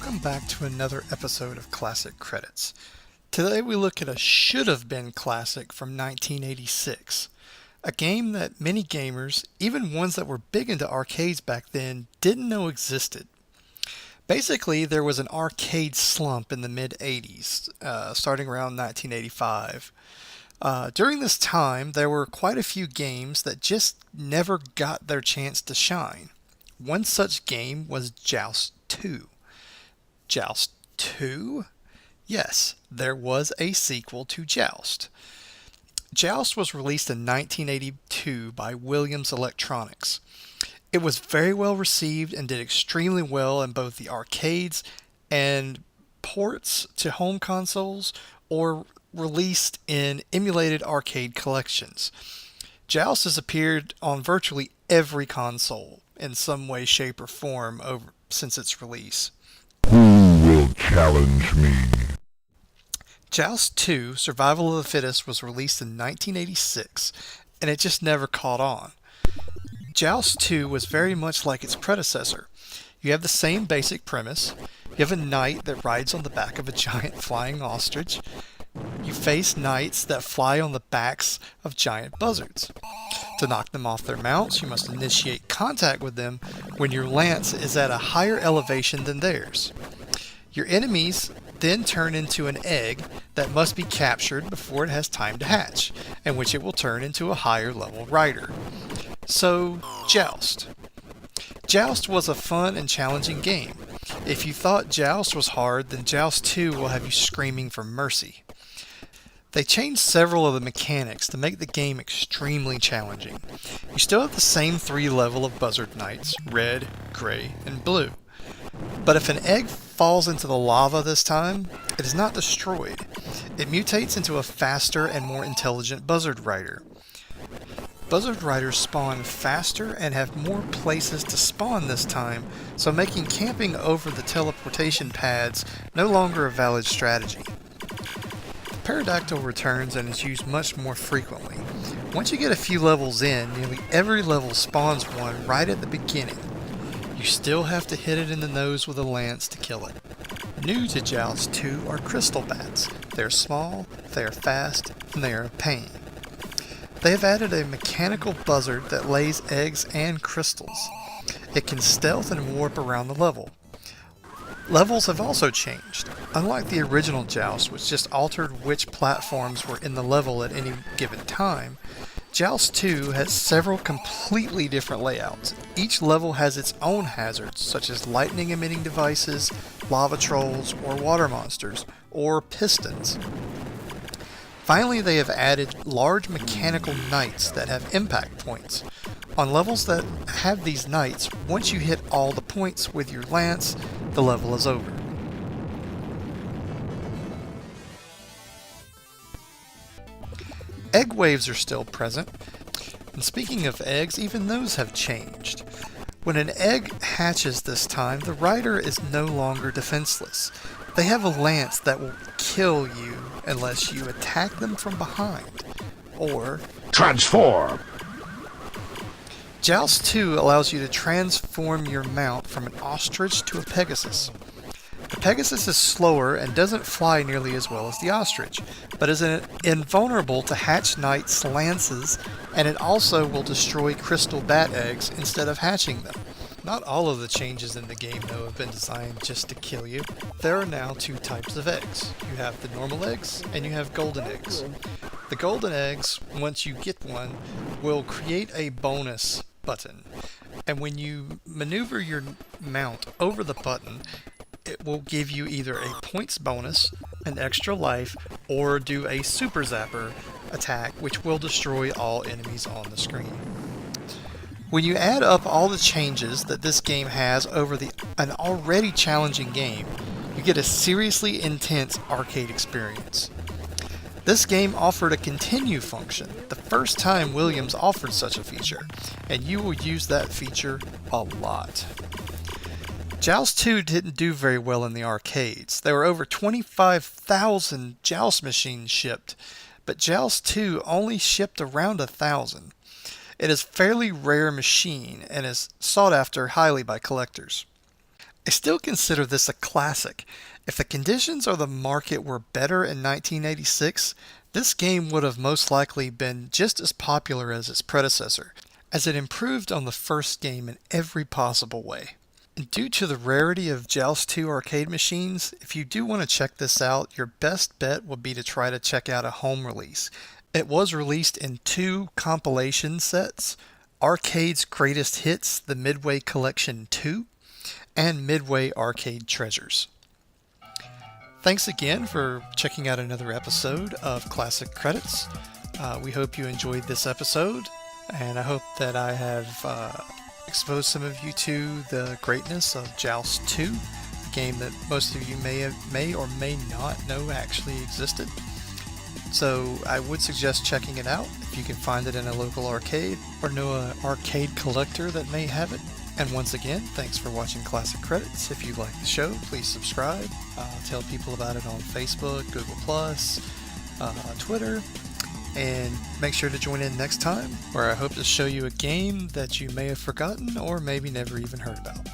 Welcome back to another episode of Classic Credits. Today we look at a should-have-been classic from 1986. A game that many gamers, even ones that were big into arcades back then, didn't know existed. Basically, there was an arcade slump in the mid-80s, starting around 1985. During this time, there were quite a few games that just never got their chance to shine. One such game was Joust 2. Joust 2? Yes, there was a sequel to Joust. Joust was released in 1982 by Williams Electronics. It was very well received and did extremely well in both the arcades and ports to home consoles or released in emulated arcade collections. Joust has appeared on virtually every console in some way, shape, or form since its release. Who will challenge me? Joust 2, Survival of the Fittest was released in 1986, and it just never caught on. Joust 2 was very much like its predecessor. You have the same basic premise. You have a knight that rides on the back of a giant flying ostrich. You face knights that fly on the backs of giant buzzards. To knock them off their mounts, you must initiate contact with them when your lance is at a higher elevation than theirs. Your enemies then turn into an egg that must be captured before it has time to hatch, in which it will turn into a higher level rider. So, Joust. Joust was a fun and challenging game. If you thought Joust was hard, then Joust 2 will have you screaming for mercy. They changed several of the mechanics to make the game extremely challenging. You still have the same three levels of buzzard knights, red, gray, and blue. But if an egg falls into the lava this time, it is not destroyed. It mutates into a faster and more intelligent buzzard rider. Buzzard riders spawn faster and have more places to spawn this time, so making camping over the teleportation pads no longer a valid strategy. Pterodactyl returns and is used much more frequently. Once you get a few levels in, nearly every level spawns one right at the beginning. You still have to hit it in the nose with a lance to kill it. New to Joust 2 are crystal bats. They are small, they are fast, and they are a pain. They have added a mechanical buzzard that lays eggs and crystals. It can stealth and warp around the level. Levels have also changed. Unlike the original Joust, which just altered which platforms were in the level at any given time, Joust 2 has several completely different layouts. Each level has its own hazards, such as lightning-emitting devices, lava trolls, or water monsters, or pistons. Finally, they have added large mechanical knights that have impact points. On levels that have these knights, once you hit all the points with your lance, the level is over. Egg waves are still present, and speaking of eggs, even those have changed. When an egg hatches this time, the rider is no longer defenseless. They have a lance that will kill you unless you attack them from behind, or Transform! Joust 2 allows you to transform your mount from an ostrich to a pegasus. The pegasus is slower and doesn't fly nearly as well as the ostrich, but is invulnerable to hatch knights' lances, and it also will destroy crystal bat eggs instead of hatching them. Not all of the changes in the game, though, have been designed just to kill you. There are now two types of eggs. You have the normal eggs, and you have golden eggs. The golden eggs, once you get one, will create a bonus button, and when you maneuver your mount over the button, it will give you either a points bonus, an extra life, or do a super zapper attack, which will destroy all enemies on the screen. When you add up all the changes that this game has over an already challenging game, you get a seriously intense arcade experience. This game offered a continue function, the first time Williams offered such a feature, and you will use that feature a lot. Joust 2 didn't do very well in the arcades. There were over 25,000 Joust machines shipped, but Joust 2 only shipped around 1,000. It is a fairly rare machine and is sought after highly by collectors. I still consider this a classic. If the conditions or the market were better in 1986, this game would have most likely been just as popular as its predecessor, as it improved on the first game in every possible way. And due to the rarity of Joust 2 arcade machines, if you do want to check this out, your best bet would be to try to check out a home release. It was released in two compilation sets: Arcade's Greatest Hits, the Midway Collection 2, and Midway Arcade Treasures. Thanks again for checking out another episode of Classic Credits. We hope you enjoyed this episode, and I hope that I have exposed some of you to the greatness of Joust 2, a game that most of you may or may not know actually existed. So I would suggest checking it out if you can find it in a local arcade or know an arcade collector that may have it. And once again, thanks for watching Classic Credits. If you like the show, please subscribe. Tell people about it on Facebook, Google+, Twitter, and make sure to join in next time, where I hope to show you a game that you may have forgotten or maybe never even heard about.